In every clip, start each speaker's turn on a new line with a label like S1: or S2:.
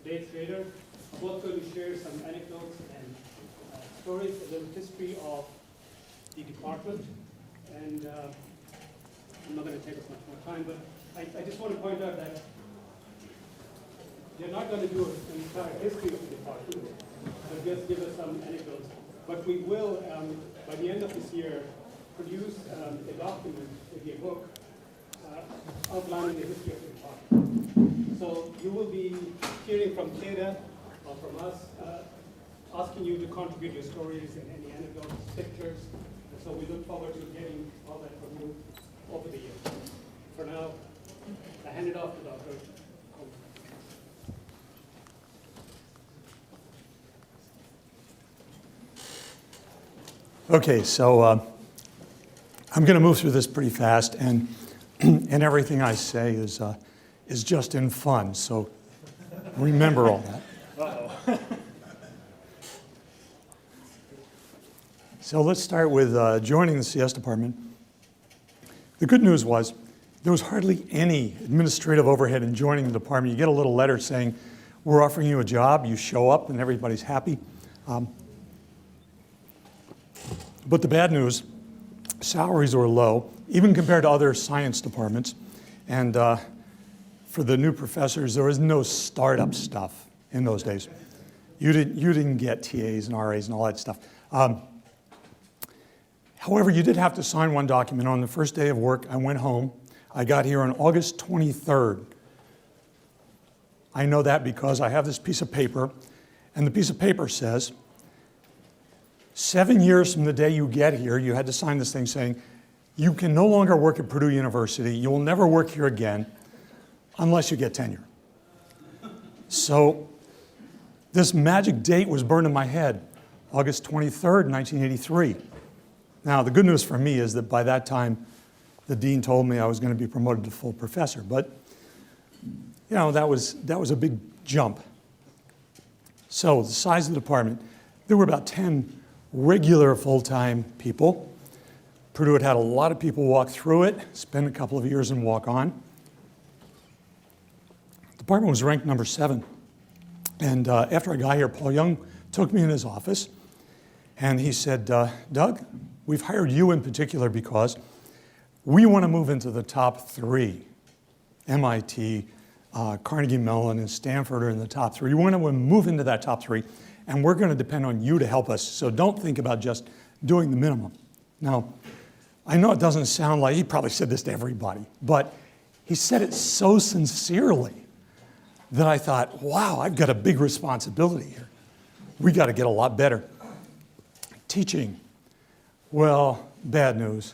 S1: days later. I'm both going to share some anecdotes and stories, a little history of the department. And I'm not going to take up much more time, but I just want to point out that they're not going to do an entire history of the department, but just give us some anecdotes. But we will, by the end of this year, produce a document, maybe a book, outlining the history of the department. So you will be hearing from Keda or from us, asking you to contribute your stories and any anecdotes, pictures. And so we look forward to getting all that from you over the years. For now, I hand it off to Dr.
S2: Okay, so I'm going to move through this pretty fast, and everything I say is just in fun. So remember all that.
S1: Uh-oh.
S2: So let's start with joining the CS department. The good news was there was hardly any administrative overhead in joining the department. You get a little letter saying, we're offering you a job, you show up, and everybody's happy. But the bad news, salaries were low, even compared to other science departments. And for the new professors, there was no startup stuff in those days. You didn't get TAs and RAs and all that stuff. However, you did have to sign one document. On the first day of work, I went home. I got here on August 23rd. I know that because I have this piece of paper, and the piece of paper says, 7 years from the day you get here, you had to sign this thing saying, you can no longer work at Purdue University. You will never work here again unless you get tenure. So this magic date was burned in my head, August 23rd, 1983. Now, the good news for me is that by that time, the dean told me I was going to be promoted to full professor. But, you know, that was a big jump. So the size of the department, there were about 10 regular full-time people. Purdue had a lot of people walk through it, spend a couple of years and walk on. The department was ranked number 7. And after I got here, Paul Young took me in his office and he said, Doug, we've hired you in particular because we want to move into the top 3. MIT, Carnegie Mellon, and Stanford are in the top 3. We want to move into that top 3. And we're going to depend on you to help us. So don't think about just doing the minimum. Now, I know it doesn't sound like, he probably said this to everybody, but he said it so sincerely that I thought, wow, I've got a big responsibility here. We got to get a lot better. Teaching. Well, bad news.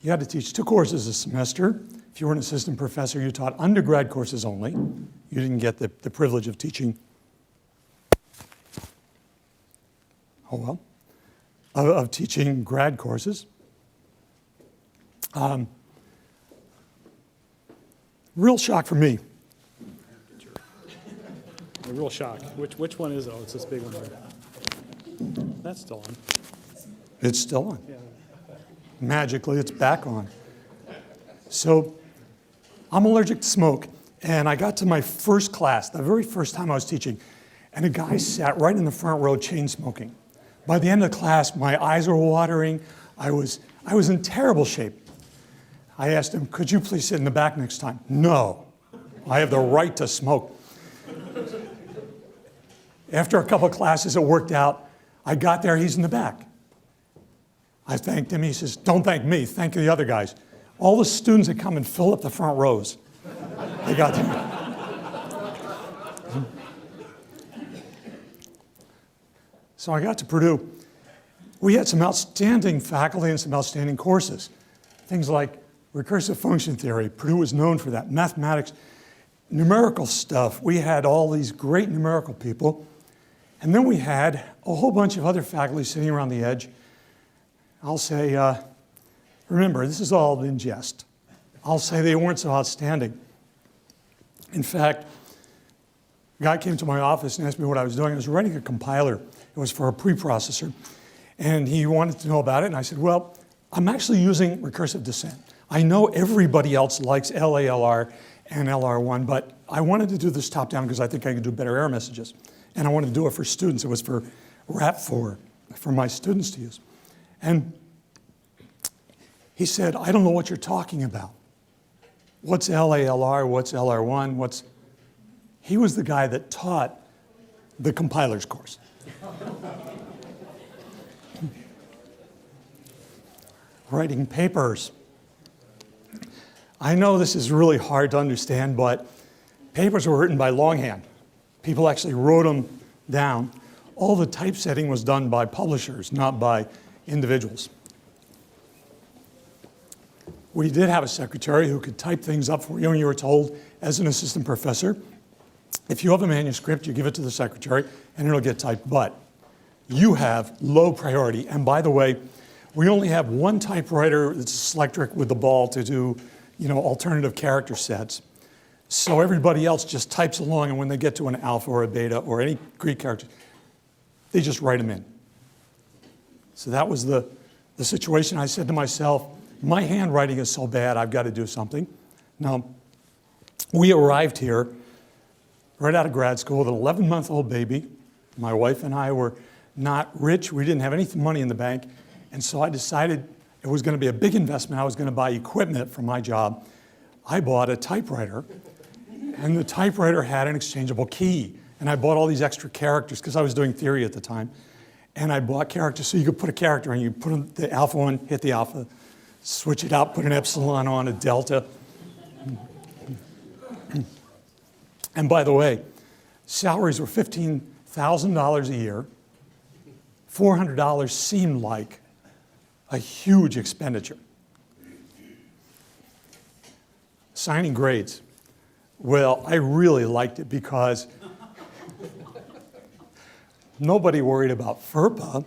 S2: You had to teach 2 courses a semester. If you were an assistant professor, you taught undergrad courses only. You didn't get the privilege of teaching of teaching grad courses. Real shock for me.
S3: A real shock. Which one is it? Oh, it's this big one here. That's still on.
S2: It's still on.
S3: Yeah.
S2: Magically, it's back on. So I'm allergic to smoke, and I got to my first class, the very first time I was teaching, and a guy sat right in the front row chain smoking. By the end of the class, my eyes were watering. I was in terrible shape. I asked him, could you please sit in the back next time? No, I have the right to smoke. After a couple of classes, it worked out. I got there, he's in the back. I thanked him. He says, don't thank me, thank the other guys. All the students that come and fill up the front rows, they got there. So I got to Purdue. We had some outstanding faculty and some outstanding courses. Things like recursive function theory. Purdue was known for that. Mathematics, numerical stuff. We had all these great numerical people. And then we had a whole bunch of other faculty sitting around the edge. I'll say, remember, this is all in jest. I'll say they weren't so outstanding. In fact, a guy came to my office and asked me what I was doing. I was writing a compiler. It was for a preprocessor. And he wanted to know about it. And I said, well, I'm actually using recursive descent. I know everybody else likes LALR and LR1, but I wanted to do this top-down because I think I could do better error messages. And I wanted to do it for students. It was for RAP4, for my students to use. And he said, I don't know what you're talking about. What's LALR? What's LR1? He was the guy that taught the compilers course. Writing papers. I know this is really hard to understand, but papers were written by longhand. People actually wrote them down. All the typesetting was done by publishers, not by individuals. We did have a secretary who could type things up for you, and you were told, as an assistant professor, if you have a manuscript, you give it to the secretary, and it'll get typed. But you have low priority. And by the way, we only have one typewriter that's Selectric with the ball to do, alternative character sets. So everybody else just types along, and when they get to an alpha or a beta or any Greek character, they just write them in. So that was the situation. I said to myself, my handwriting is so bad, I've got to do something. Now, we arrived here right out of grad school with an 11-month-old baby. My wife and I were not rich. We didn't have any money in the bank. And so I decided it was going to be a big investment. I was going to buy equipment for my job. I bought a typewriter, and the typewriter had an exchangeable key. And I bought all these extra characters because I was doing theory at the time. And I bought characters so you could put a character in. You put the alpha on, hit the alpha, switch it out, put an epsilon on, a delta. And by the way, salaries were $15,000 a year. $400 seemed like a huge expenditure. Signing grades. Well, I really liked it because nobody worried about FERPA.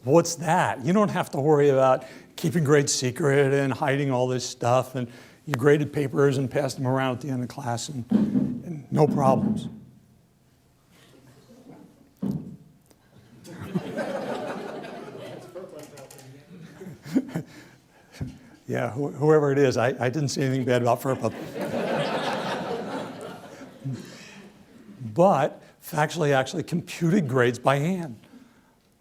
S2: What's that? You don't have to worry about keeping grades secret and hiding all this stuff. And you graded papers and passed them around at the end of class and no problems. Yeah, whoever it is, I didn't say anything bad about FERPA. But factually actually computed grades by hand.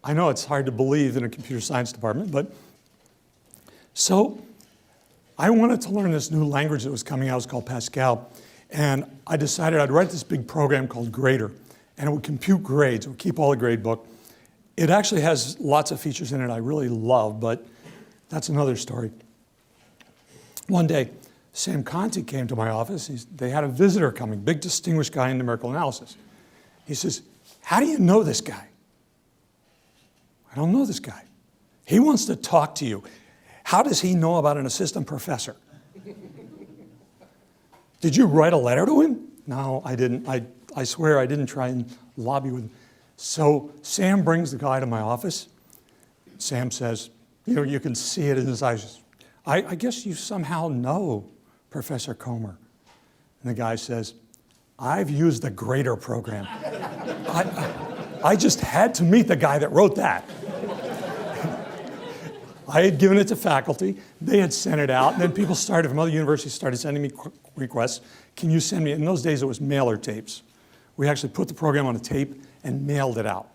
S2: I know it's hard to believe in a computer science department, but so I wanted to learn this new language that was coming out. It was called Pascal. And I decided I'd write this big program called Grader. And it would compute grades. It would keep all the grade book. It actually has lots of features in it I really love, but that's another story. One day, Sam Conti came to my office. They had a visitor coming, big distinguished guy in numerical analysis. He says, how do you know this guy? I don't know this guy. He wants to talk to you. How does he know about an assistant professor? Did you write a letter to him? No, I didn't. I swear I didn't try and lobby with him. So Sam brings the guy to my office. Sam says, you can see it in his eyes. I guess you somehow know Professor Comer. And the guy says, I've used the Grader program. I just had to meet the guy that wrote that. I had given it to faculty. They had sent it out. And then people from other universities started sending me requests. Can you send me? In those days, it was mailer tapes. We actually put the program on a tape and mailed it out.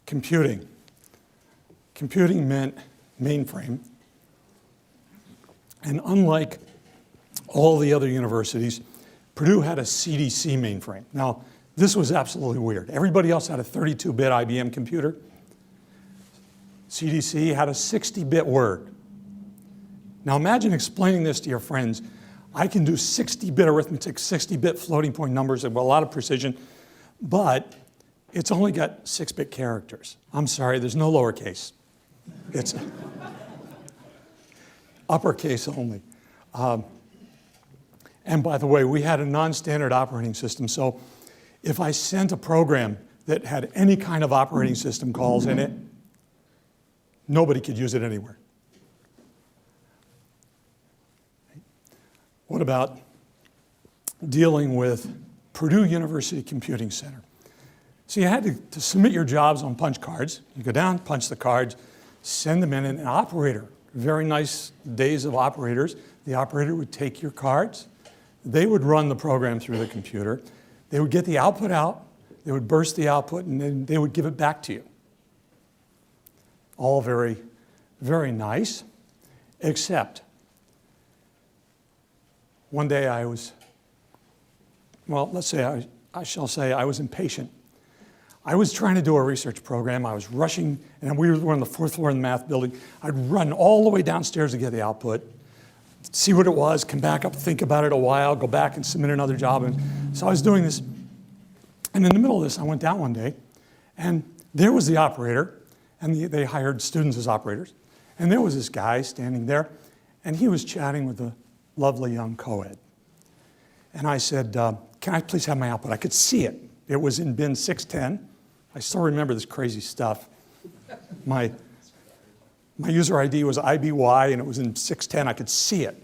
S2: Computing. Computing meant mainframe. And unlike all the other universities, Purdue had a CDC mainframe. Now, this was absolutely weird. Everybody else had a 32-bit IBM computer. CDC had a 60-bit Word. Now imagine explaining this to your friends. I can do 60-bit arithmetic, 60-bit floating point numbers with a lot of precision, but it's only got 6-bit characters. I'm sorry, there's no lowercase. It's uppercase only. And by the way, we had a non-standard operating system, so if I sent a program that had any kind of operating system calls in it, nobody could use it anywhere. What about dealing with Purdue University Computing Center? So you had to submit your jobs on punch cards. You go down, punch the cards, send them in, and an operator, very nice days of operators, The operator would take your cards. They would run the program through the computer. They would get the output out. They would burst the output, and then they would give it back to you. All very, very nice, except one day I was, well, let's say I shall say I was impatient. I was trying to do a research program. I was rushing, and we were on the 4th floor in the math building. I'd run all the way downstairs to get the output, see what it was, come back up, think about it a while, go back and submit another job. And so I was doing this. And in the middle of this, I went down one day, and there was the operator, and they hired students as operators. And there was this guy standing there, and he was chatting with a lovely young co-ed. And I said, can I please have my output? I could see it. It was in bin 610. I still remember this crazy stuff. My user ID was IBY, and it was in 610. I could see it.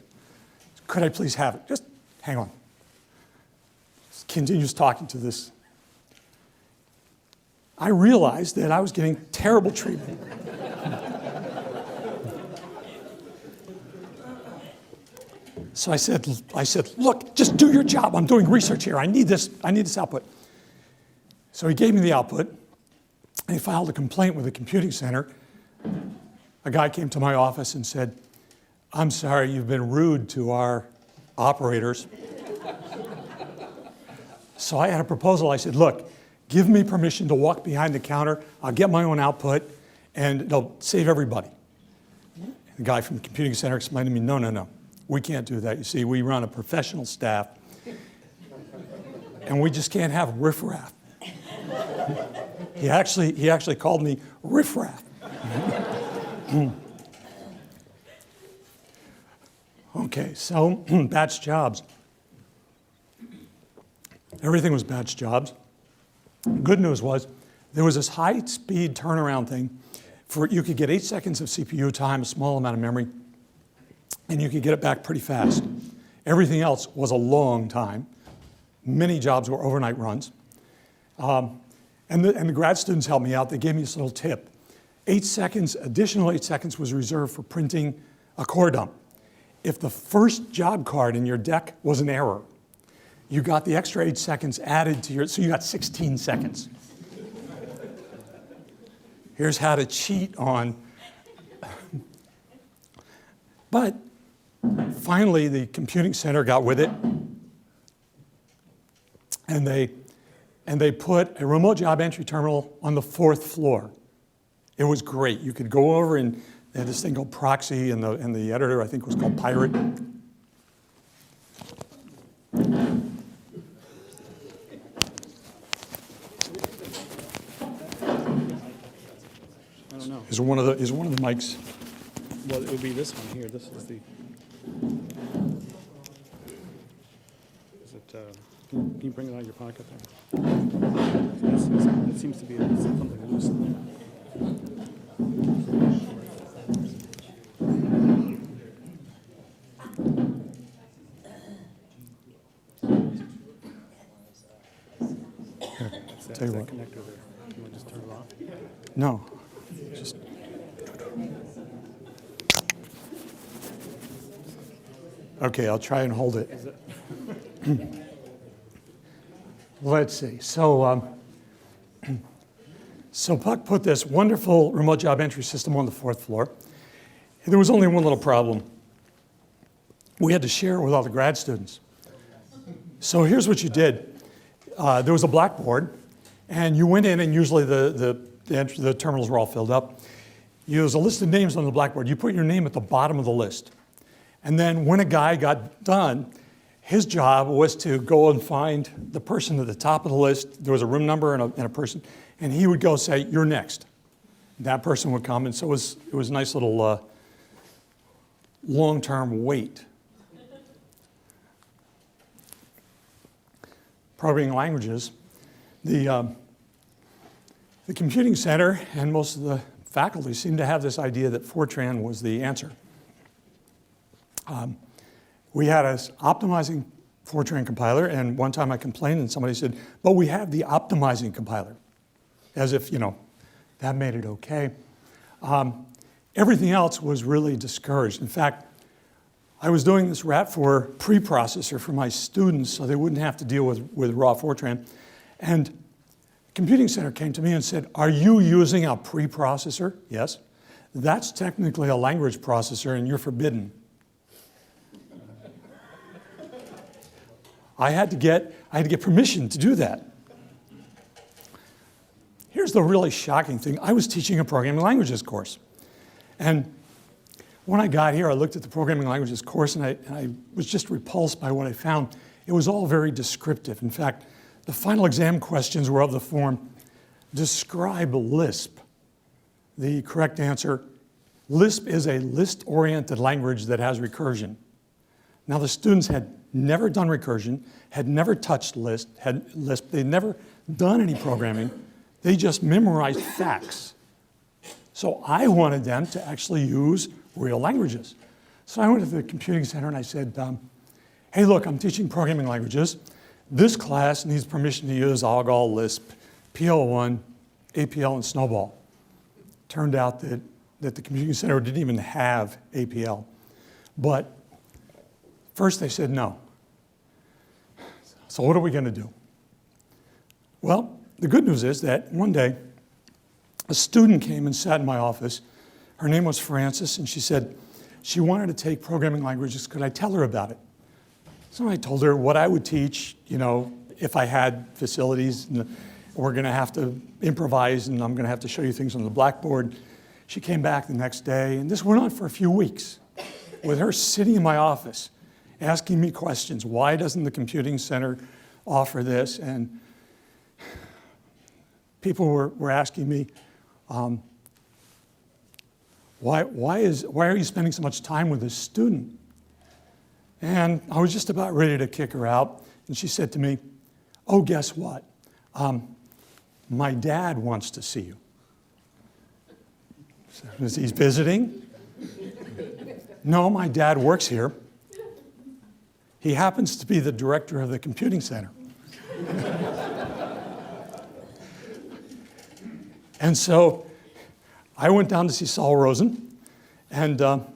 S2: Could I please have it? Just hang on. Continues talking to this. I realized that I was getting terrible treatment. So I said, look, just do your job. I'm doing research here. I need this output. So he gave me the output, and he filed a complaint with the computing center. A guy came to my office and said, I'm sorry, you've been rude to our operators. So I had a proposal. I said, look, give me permission to walk behind the counter. I'll get my own output, and it'll save everybody. The guy from the computing center explained to me, no. We can't do that. You see, we run a professional staff, and we just can't have riffraff. He actually called me riffraff. Okay, so batch jobs. Everything was batch jobs. Good news was there was this high-speed turnaround thing you could get 8 seconds of CPU time, a small amount of memory, and you could get it back pretty fast. Everything else was a long time. Many jobs were overnight runs. And the grad students helped me out. They gave me this little tip. 8 seconds, additional 8 seconds was reserved for printing a core dump. If the first job card in your deck was an error, you got the extra 8 seconds added to so you got 16 seconds. Here's how to cheat on. But finally, the computing center got with it, and they put a remote job entry terminal on the 4th floor. It was great. You could go over, and they had this thing called Proxy, and the editor, I think, was called Pirate.
S3: I don't know.
S2: Is one of the mics?
S3: Well, it would be this one here. This is the. Is it? Can you bring it out of your pocket there? It seems to be something loose in there.
S2: Tell you what.
S3: Connector there. You want to just turn it off?
S2: No. Just. Okay, I'll try and hold it. Let's see. So Puck put this wonderful remote job entry system on the 4th floor. And there was only one little problem. We had to share it with all the grad students. So here's what you did. There was a blackboard, and you went in, and usually the terminals were all filled up. There was a list of names on the blackboard. You put your name at the bottom of the list. And then when a guy got done, his job was to go and find the person at the top of the list. There was a room number and a person, and he would go say, "You're next." That person would come, and so it was a nice little long-term wait. Programming languages, the computing center and most of the faculty seemed to have this idea that Fortran was the answer. We had an optimizing Fortran compiler, and one time I complained, and somebody said, "But we have the optimizing compiler," as if, that made it okay. Everything else was really discouraged. In fact, I was doing this wrap for preprocessor for my students so they wouldn't have to deal with raw Fortran. And Computing Center came to me and said, are you using a preprocessor? Yes. That's technically a language processor and you're forbidden. I had to get permission to do that. Here's the really shocking thing. I was teaching a programming languages course. And when I got here, I looked at the programming languages course and I was just repulsed by what I found. It was all very descriptive. In fact, the final exam questions were of the form, describe Lisp. The correct answer, Lisp is a list-oriented language that has recursion. Now the students had never done recursion, had never touched Lisp, they'd never done any programming. They just memorized facts. So I wanted them to actually use real languages. So I went to the Computing Center and I said, hey look, I'm teaching programming languages. This class needs permission to use Algol, Lisp, PL1, APL, and Snowball. Turned out that the Computing Center didn't even have APL. But first they said no. So what are we going to do? Well, the good news is that one day a student came and sat in my office. Her name was Frances, and she said she wanted to take programming languages. Could I tell her about it? So I told her what I would teach, if I had facilities. And we're going to have to improvise, and I'm going to have to show you things on the blackboard. She came back the next day, and this went on for a few weeks with her sitting in my office asking me questions. Why doesn't the Computing Center offer this? And people were asking me, why are you spending so much time with this student? And I was just about ready to kick her out. And she said to me, oh, guess what? My dad wants to see you. So, is he visiting? No, my dad works here. He happens to be the director of the Computing Center. And so I went down to see Saul Rosen, and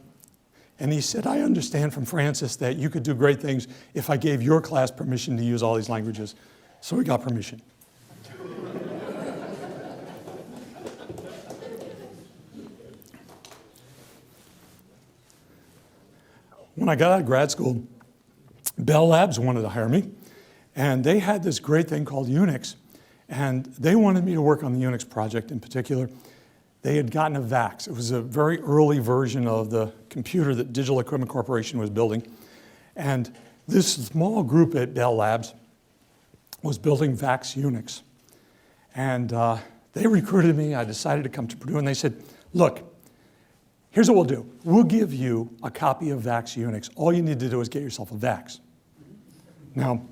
S2: he said, I understand from Frances that you could do great things if I gave your class permission to use all these languages. So we got permission. When I got out of grad school, Bell Labs wanted to hire me, and they had this great thing called Unix, and they wanted me to work on the Unix project in particular. They had gotten a VAX. It was a very early version of the computer that Digital Equipment Corporation was building. And this small group at Bell Labs was building VAX Unix. And they recruited me. I decided to come to Purdue, and they said, look, here's what we'll do. We'll give you a copy of VAX Unix. All you need to do is get yourself a VAX. Now,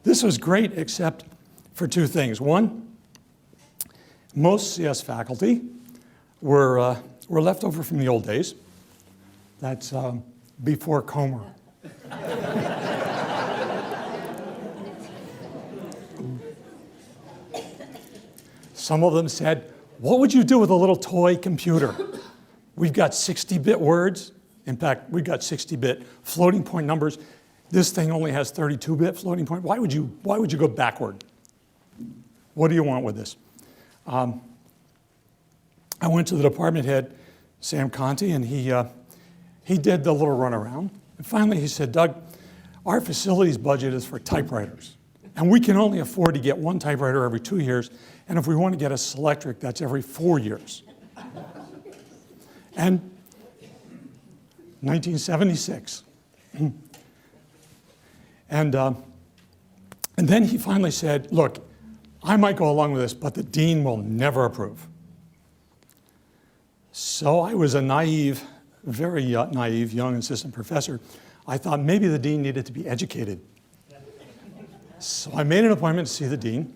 S2: this was great except for two things. One, most CS faculty were left over from the old days. That's before Comer. Some of them said, what would you do with a little toy computer? We've got 60-bit words. In fact, we've got 60-bit floating point numbers. This thing only has 32-bit floating point. Why would you go backward? What do you want with this? I went to the department head, Sam Conti, and he did the little runaround. And finally he said, Doug, our facilities budget is for typewriters. And we can only afford to get one typewriter every 2 years. And if we want to get a Selectric, that's every 4 years. And 1976. And then he finally said, look, I might go along with this, but the dean will never approve. So I was a naive, very naive young assistant professor. I thought maybe the dean needed to be educated. So I made an appointment to see the dean.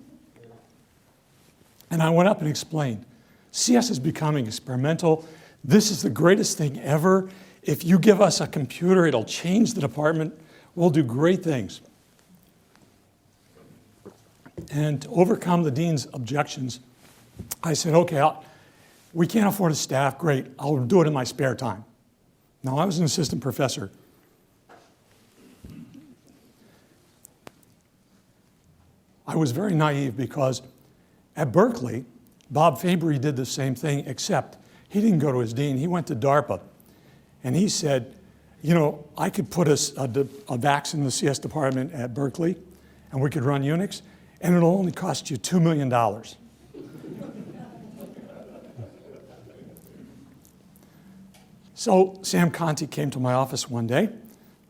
S2: And I went up and explained, CS is becoming experimental. This is the greatest thing ever. If you give us a computer, it'll change the department. We'll do great things. And to overcome the dean's objections, I said, okay, we can't afford a staff, great. I'll do it in my spare time. Now, I was an assistant professor. I was very naive because at Berkeley, Bob Fabry did the same thing, except he didn't go to his dean. He went to DARPA. And he said, you know, I could put a VAX in the CS department at Berkeley, and we could run Unix, and it'll only cost you $2 million. So Sam Conti came to my office one day.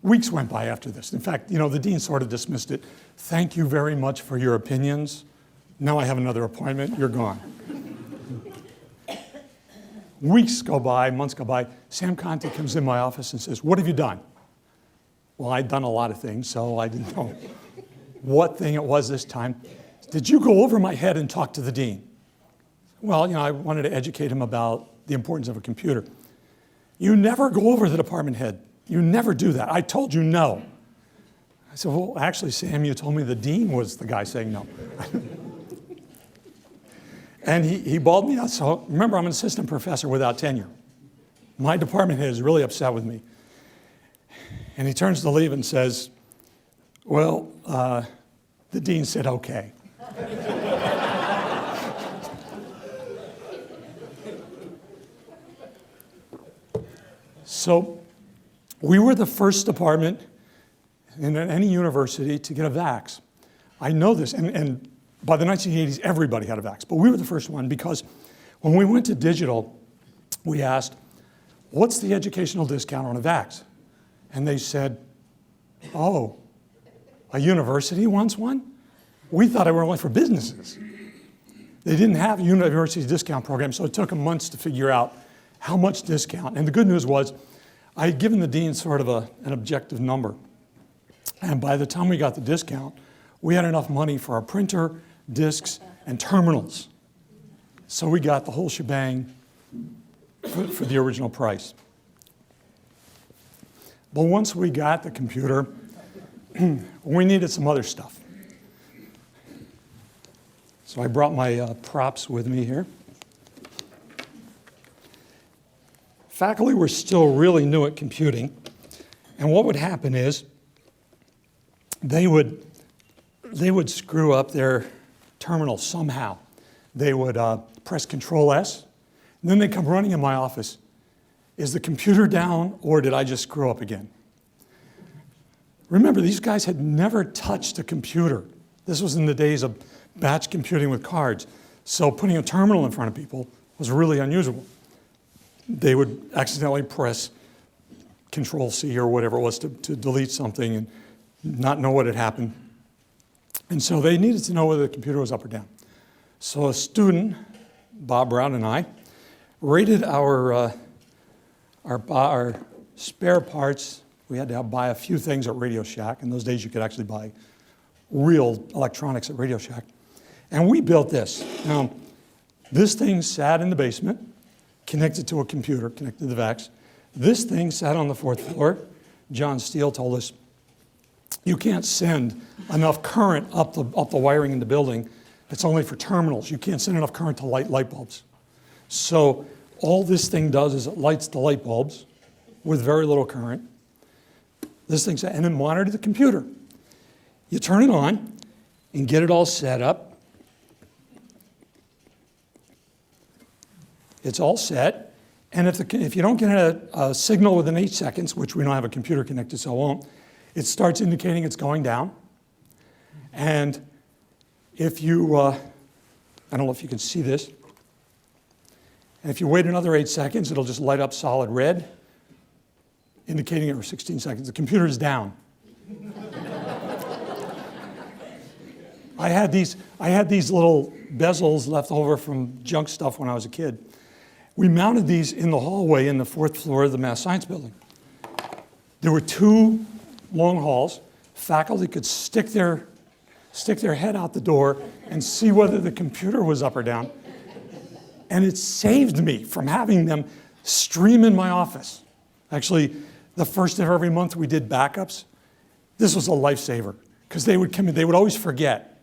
S2: Weeks went by after this. In fact, you know, the dean sort of dismissed it. Thank you very much for your opinions. Now I have another appointment. You're gone. Weeks go by, months go by. Sam Conti comes in my office and says, what have you done? Well, I'd done a lot of things, so I didn't know what thing it was this time. Did you go over my head and talk to the dean? Well, you know, I wanted to educate him about the importance of a computer. You never go over the department head. You never do that. I told you no. I said, well, actually, Sam, you told me the dean was the guy saying no. And he bawled me out. So remember, I'm an assistant professor without tenure. My department head is really upset with me. And he turns to leave and says, well, the dean said okay. So we were the first department in any university to get a VAX. I know this, and by the 1980s, everybody had a VAX, but we were the first one because when we went to digital, we asked, what's the educational discount on a VAX? And they said, oh, a university wants one? We thought it were only for businesses. They didn't have a university discount program, so it took them months to figure out how much discount. And the good news was, I had given the dean sort of an objective number. And by the time we got the discount, we had enough money for our printer, disks, and terminals. So we got the whole shebang for the original price. But once we got the computer, we needed some other stuff. So I brought my props with me here. Faculty were still really new at computing, and what would happen is they would screw up their terminal somehow. They would press Control-S, and then they'd come running in my office. Is the computer down, or did I just screw up again? Remember, these guys had never touched a computer. This was in the days of batch computing with cards, so putting a terminal in front of people was really unusual. They would accidentally press Control-C or whatever it was to delete something and not know what had happened. And so they needed to know whether the computer was up or down. So a student, Bob Brown, and I rated our spare parts. We had to buy a few things at Radio Shack. In those days, you could actually buy real electronics at Radio Shack. And we built this. Now, this thing sat in the basement, connected to a computer, connected to the VAX. This thing sat on the 4th floor. John Steele told us, you can't send enough current up the wiring in the building. It's only for terminals. You can't send enough current to light bulbs. So all this thing does is it lights the light bulbs with very little current. This thing, and then monitor the computer. You turn it on and get it all set up. It's all set, and if you don't get a signal within 8 seconds, which we don't have a computer connected, so it won't, it starts indicating it's going down. And if you, I don't know if you can see this, and if you wait another 8 seconds, it'll just light up solid red, indicating it for 16 seconds. The computer is down. I had these little bezels left over from junk stuff when I was a kid. We mounted these in the hallway in the 4th floor of the Math Science building. There were 2 long halls. Faculty could stick their head out the door and see whether the computer was up or down. And it saved me from having them stream in my office. Actually, the first of every month we did backups. This was a lifesaver because they would come in, they would always forget.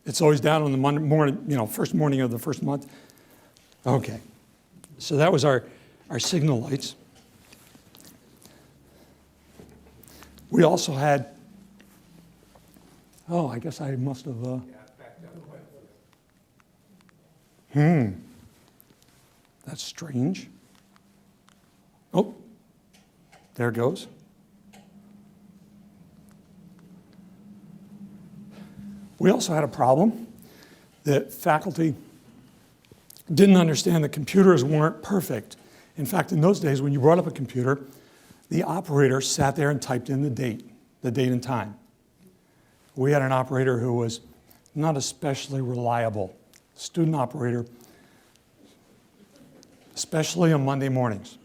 S2: It's always down on the Monday morning, first morning of the first month. Okay. So that was our signal lights. We also had, oh, I guess I must have, that's strange. Oh, there it goes. We also had a problem that faculty didn't understand that computers weren't perfect. In fact, in those days, when you brought up a computer, the operator sat there and typed in the date and time. We had an operator who was not especially reliable, student operator, especially on Monday mornings.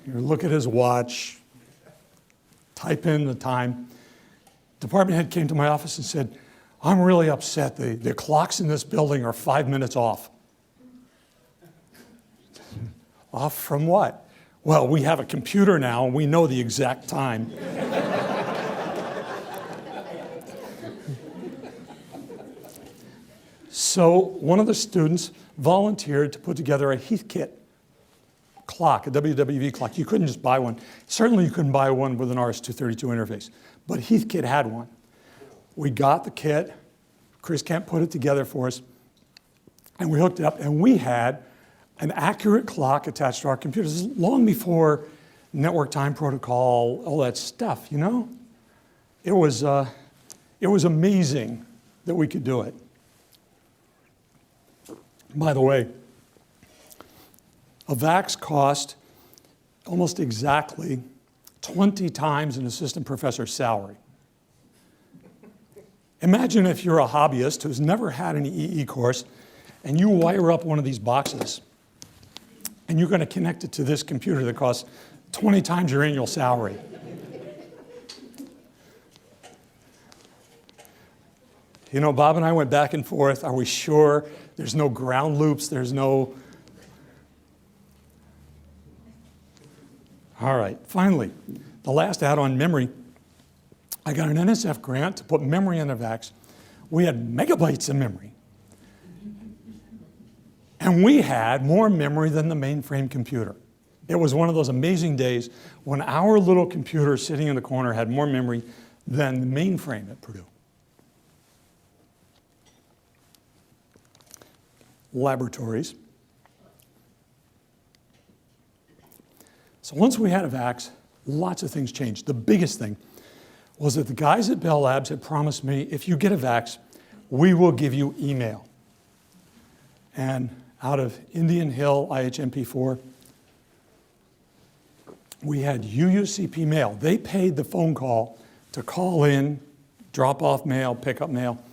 S2: You look at his watch, type in the time. Department head came to my office and said, I'm really upset. The clocks in this building are 5 minutes off. Off from what? Well, we have a computer now and we know the exact time. So one of the students volunteered to put together a Heathkit clock, a WWV clock. You couldn't just buy one. Certainly you couldn't buy one with an RS-232 interface, but Heathkit had one. We got the kit, Chris Kemp put it together for us, and we hooked it up, and we had an accurate clock attached to our computers long before network time protocol, all that stuff, you know? It was amazing that we could do it. By the way, a VAX cost almost exactly 20 times an assistant professor's salary. Imagine if you're a hobbyist who's never had an EE course and you wire up one of these boxes and you're going to connect it to this computer that costs 20 times your annual salary. You know, Bob and I went back and forth. Are we sure there's no ground loops? There's no... All right, finally, the last add-on memory. I got an NSF grant to put memory in a VAX. We had megabytes of memory. And we had more memory than the mainframe computer. It was one of those amazing days when our little computer sitting in the corner had more memory than the mainframe at Purdue. Laboratories. So once we had a VAX, lots of things changed. The biggest thing was that the guys at Bell Labs had promised me, if you get a VAX, we will give you email. And out of Indian Hill IHMP4, we had UUCP mail. They paid the phone call to call in, drop off mail, pick up mail.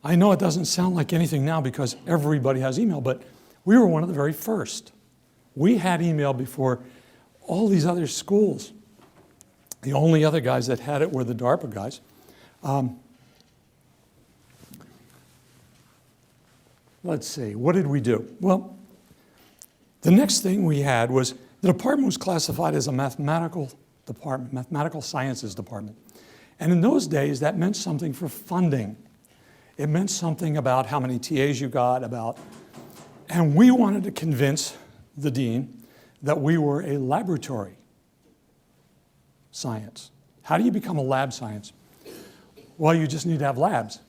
S2: I know it doesn't sound like anything now because everybody has email, but we were one of the very first. We had email before all these other schools. The only other guys that had it were the DARPA guys. Let's see, what did we do? Well, the next thing we had was the department was classified as a mathematical department, mathematical sciences department. And in those days, that meant something for funding. It meant something about how many TAs you got, and we wanted to convince the dean that we were a laboratory science. How do you become a lab science? Well, you just need to have labs.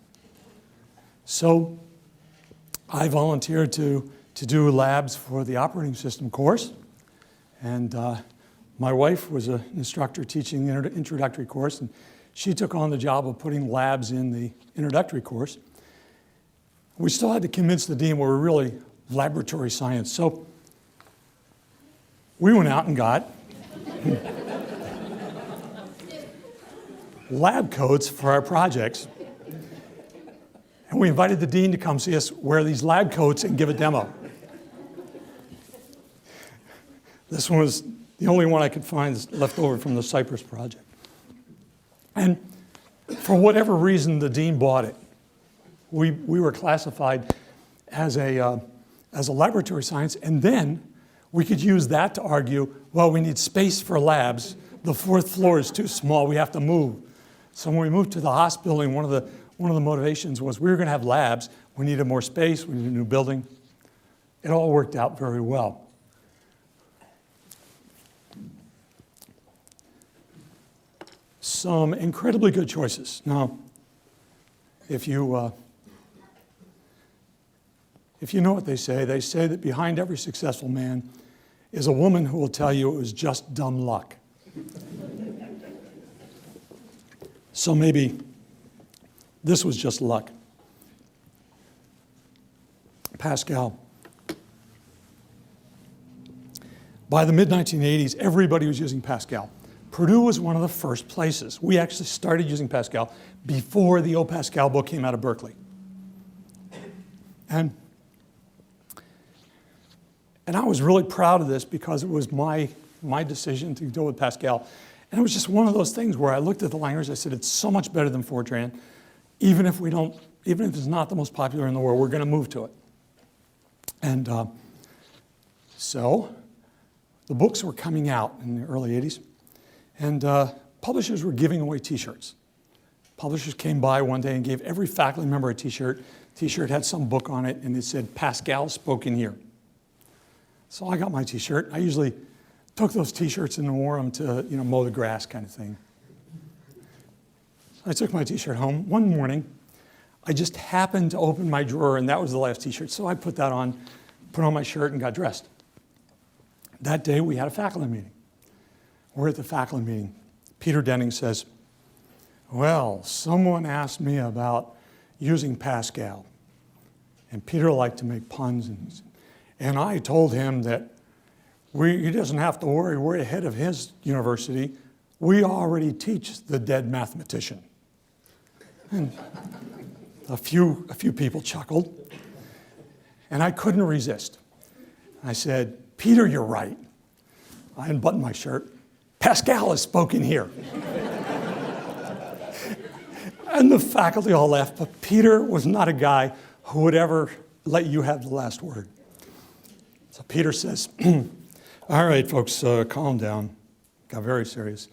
S2: So I volunteered to do labs for the operating system course, and my wife was an instructor teaching the introductory course, and she took on the job of putting labs in the introductory course. We still had to convince the dean we were really laboratory science. So we went out and got lab coats for our projects. And we invited the dean to come see us wear these lab coats and give a demo. This one was the only one I could find left over from the Cypress project. And for whatever reason, the dean bought it. We were classified as a laboratory science, and then we could use that to argue, well, we need space for labs. The fourth floor is too small, we have to move. So when we moved to the Haas building, one of the motivations was we were going to have labs, we needed more space, we needed a new building. It all worked out very well. some incredibly good choices. Now, if you know what they say that behind every successful man is a woman who will tell you it was just dumb luck. So maybe this was just luck. Pascal. By the mid-1980s, everybody was using Pascal. Purdue was one of the first places. We actually started using Pascal before the old Pascal book came out of Berkeley. And I was really proud of this because it was my decision to go with Pascal. And it was just one of those things where I looked at the language, I said, it's so much better than Fortran. Even if it's not the most popular in the world, we're going to move to it. And so the books were coming out in the early 80s, and publishers were giving away t-shirts. Publishers came by one day and gave every faculty member a t-shirt. T-shirt had some book on it, and it said, Pascal spoken here. So I got my t-shirt. I usually took those t-shirts and wore them to, mow the grass kind of thing. I took my t-shirt home. One morning, I just happened to open my drawer, and that was the last t-shirt. So I put that on, put on my shirt, and got dressed. That day, we had a faculty meeting. We're at the faculty meeting. Peter Denning says, well, someone asked me about using Pascal. And Peter liked to make puns, and I told him that he doesn't have to worry, we're ahead of his university. We already teach the dead mathematician. And a few people chuckled, and I couldn't resist. I said, Peter, you're right. I unbuttoned my shirt. Pascal has spoken here. And the faculty all laughed, but Peter was not a guy who would ever let you have the last word. So Peter says, all right, folks, calm down. Got very serious.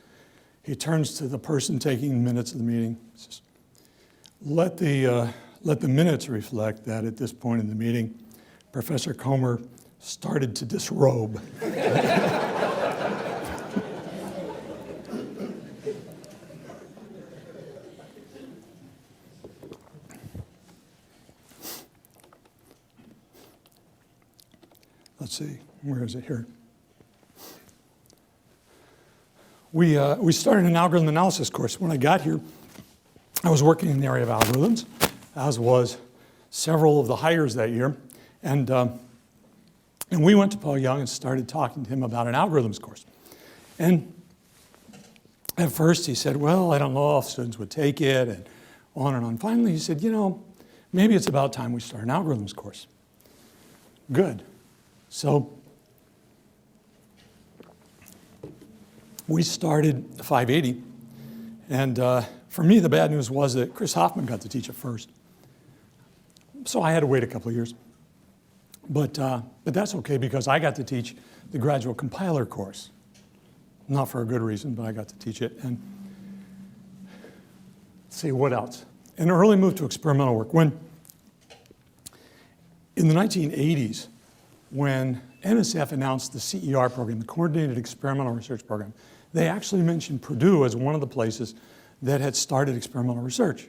S2: He turns to the person taking minutes of the meeting. He says, let the minutes reflect that at this point in the meeting, Professor Comer started to disrobe. Let's see, where is it here? We started an algorithm analysis course. When I got here, I was working in the area of algorithms, as was several of the hires that year. And we went to Paul Young and started talking to him about an algorithms course. And at first he said, well, I don't know if students would take it, and on and on. Finally he said, maybe it's about time we start an algorithms course. Good. So we started 580, and for me the bad news was that Chris Hoffman got to teach it first. So I had to wait a couple of years. But that's okay because I got to teach the graduate compiler course. Not for a good reason, but I got to teach it. And let's see, what else? An early move to experimental work. In the 1980s, when NSF announced the CER program, the Coordinated Experimental Research Program, they actually mentioned Purdue as one of the places that had started experimental research.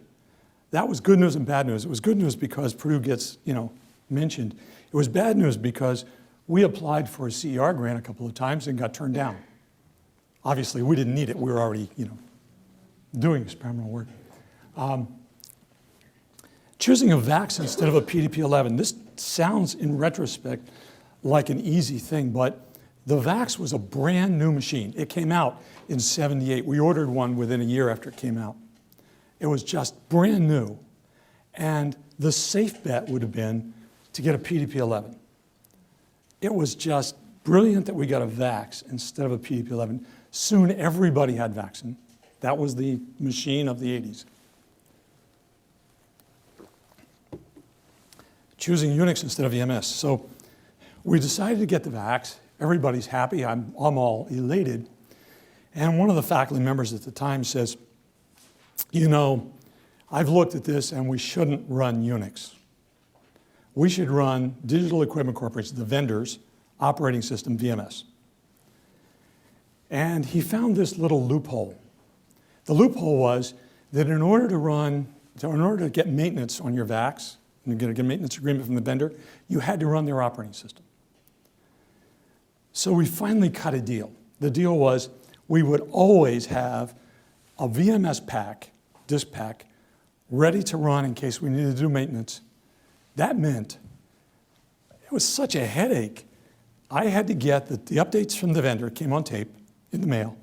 S2: That was good news and bad news. It was good news because Purdue gets, mentioned. It was bad news because we applied for a CER grant a couple of times and got turned down. Obviously, we didn't need it. We were already, doing experimental work. Choosing a VAX instead of a PDP-11. This sounds, in retrospect, like an easy thing, but the VAX was a brand new machine. It came out in '78. We ordered one within a year after it came out. It was just brand new. And the safe bet would have been to get a PDP-11. It was just brilliant that we got a VAX instead of a PDP-11. Soon everybody had VAXen. That was the machine of the 80s. Choosing Unix instead of EMS. So we decided to get the VAX. Everybody's happy. I'm all elated. And one of the faculty members at the time says, I've looked at this and we shouldn't run Unix. We should run Digital Equipment Corporation, the vendor's operating system, VMS. And he found this little loophole The loophole was that in order to get maintenance on your VAX, and get a maintenance agreement from the vendor, you had to run their operating system. So we finally cut a deal. The deal was we would always have a VMS pack, disk pack, ready to run in case we needed to do maintenance. That meant it was such a headache. I had to get the updates from the vendor, came on tape in the mail,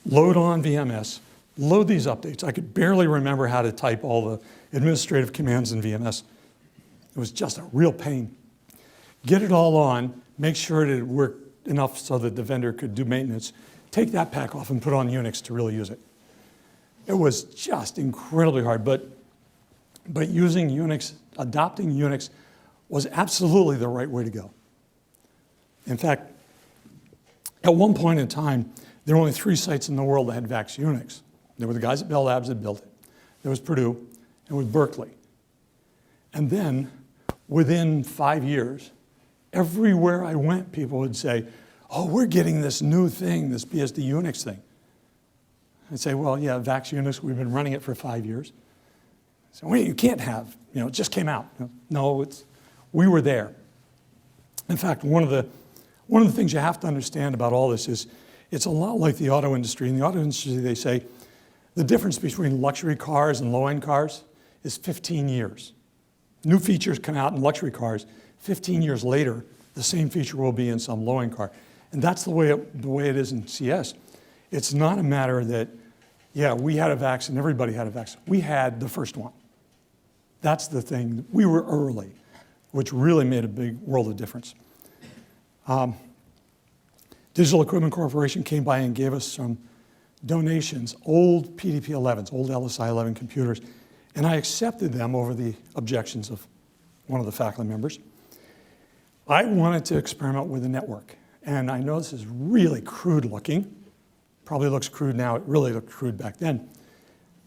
S2: load on VMS, load these updates. I could barely remember how to type all the administrative commands in VMS. It was just a real pain. Get it all on, make sure that it worked enough so that the vendor could do maintenance, take that pack off and put on Unix to really use it. It was just incredibly hard, but using Unix, adopting Unix was absolutely the right way to go. In fact, at one point in time, there were only 3 sites in the world that had VAX Unix. There were the guys at Bell Labs that built it. There was Purdue, and with Berkeley. And then, within 5 years, everywhere I went, people would say, oh, we're getting this new thing, this BSD Unix thing. I'd say, well, yeah, VAX Unix, we've been running it for 5 years. So, wait, you can't have, it just came out. No, we were there. In fact, one of the things you have to understand about all this is it's a lot like the auto industry. In the auto industry, they say the difference between luxury cars and low-end cars is 15 years. New features come out in luxury cars. 15 years later, the same feature will be in some low-end car. And that's the way it is in CS. It's not a matter that, yeah, we had a VAX and everybody had a VAX. We had the first one. That's the thing. We were early, which really made a big world of difference. Digital Equipment Corporation came by and gave us some donations, old PDP-11s, old LSI-11 computers, and I accepted them over the objections of one of the faculty members. I wanted to experiment with a network, and I know this is really crude looking. Probably looks crude now, it really looked crude back then.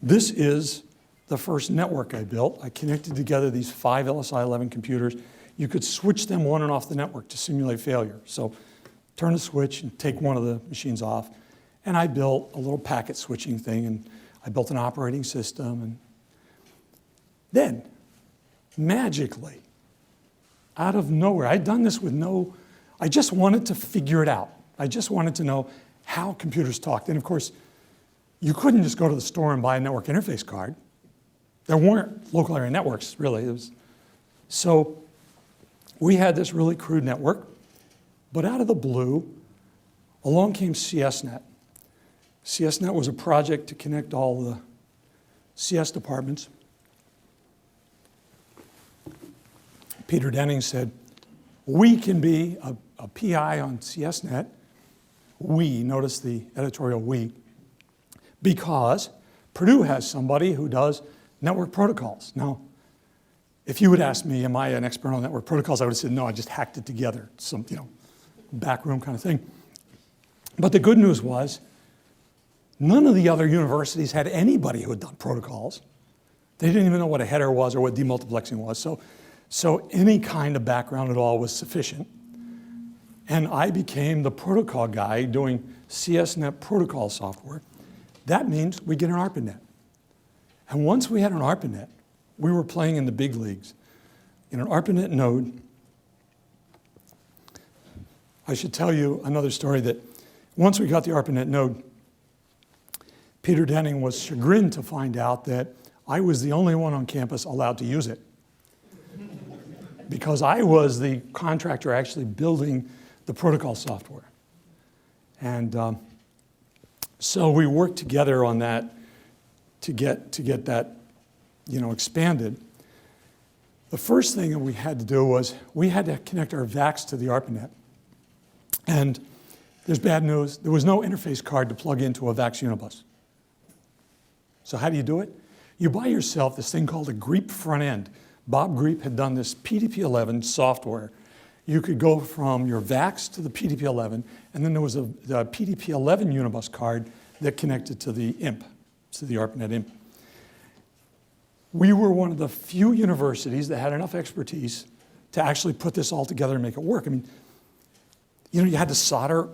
S2: This is the first network I built. I connected together these 5 LSI-11 computers. You could switch them on and off the network to simulate failure. So turn the switch and take one of the machines off. And I built a little packet switching thing, and I built an operating system. And then, magically, out of nowhere, I'd done this with I just wanted to figure it out. I just wanted to know how computers talked. And of course, you couldn't just go to the store and buy a network interface card. There weren't local area networks, really. So we had this really crude network, but out of the blue, along came CSNet. CSNet was a project to connect all the CS departments. Peter Denning said, we can be a PI on CSNet. We, notice the editorial we, because Purdue has somebody who does network protocols. Now, if you would ask me, am I an expert on network protocols, I would have said, no, I just hacked it together, some backroom kind of thing. But the good news was, none of the other universities had anybody who had done protocols. They didn't even know what a header was or what demultiplexing was. So any kind of background at all was sufficient. And I became the protocol guy doing CSNet protocol software. That means we get an ARPANET. And once we had an ARPANET, we were playing in the big leagues. In an ARPANET node, I should tell you another story that once we got the ARPANET node, Peter Denning was chagrined to find out that I was the only one on campus allowed to use it. Because I was the contractor actually building the protocol software. And so we worked together on that to get that expanded. The first thing that we had to do was we had to connect our VAX to the ARPANET. And there's bad news. There was no interface card to plug into a VAX Unibus. So how do you do it? You buy yourself this thing called a Greep front end. Bob Greep had done this PDP-11 software. You could go from your VAX to the PDP-11, and then there was the PDP-11 Unibus card that connected to the IMP, to the ARPANET IMP. We were one of the few universities that had enough expertise to actually put this all together and make it work. I mean, you had to solder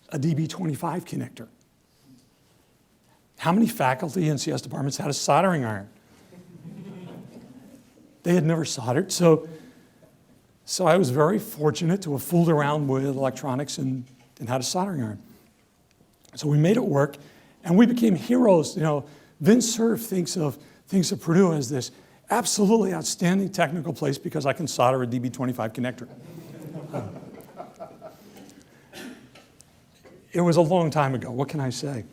S2: a DB25 connector. How many faculty in CS departments had a soldering iron? They had never soldered, so I was very fortunate to have fooled around with electronics and had a soldering iron. So we made it work, and we became heroes. You know, Vince Cerf thinks of Purdue as this absolutely outstanding technical place because I can solder a DB25 connector. It was a long time ago, what can I say?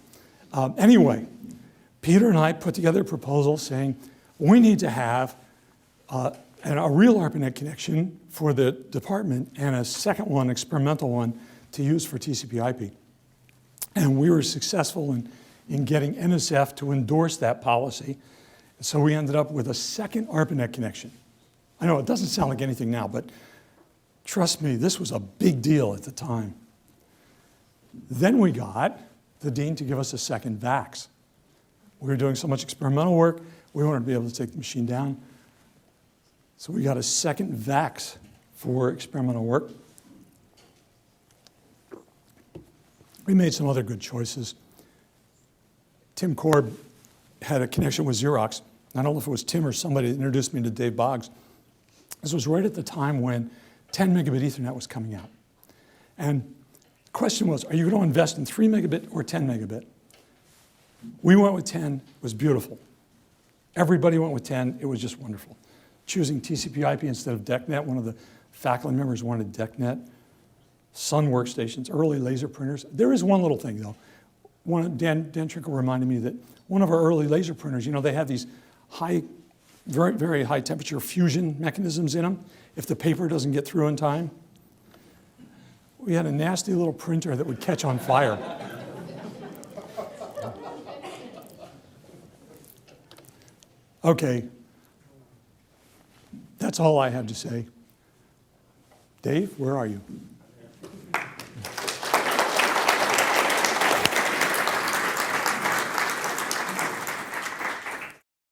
S2: Anyway, Peter and I put together a proposal saying we need to have a real ARPANET connection for the department and a second one, experimental one, to use for TCP/IP. And we were successful in getting NSF to endorse that policy. So we ended up with a second ARPANET connection. I know it doesn't sound like anything now, but trust me, this was a big deal at the time. Then we got the dean to give us a second VAX. We were doing so much experimental work, we wanted to be able to take the machine down. So we got a second VAX for experimental work. We made some other good choices. Tim Korb had a connection with Xerox. I don't know if it was Tim or somebody that introduced me to Dave Boggs. This was right at the time when 10 megabit Ethernet was coming out. And the question was, are you going to invest in 3 megabit or 10 megabit? We went with 10, it was beautiful. Everybody went with 10, it was just wonderful. Choosing TCP/IP instead of DECnet, one of the faculty members wanted DECnet. Sun workstations, early laser printers. There is one little thing though. Dan Trinkle reminded me that one of our early laser printers, you know, they have these very, very high temperature fusion mechanisms in them if the paper doesn't get through in time. We had a nasty little printer that would catch on fire. Okay, that's all I had to say. Dave, where are you?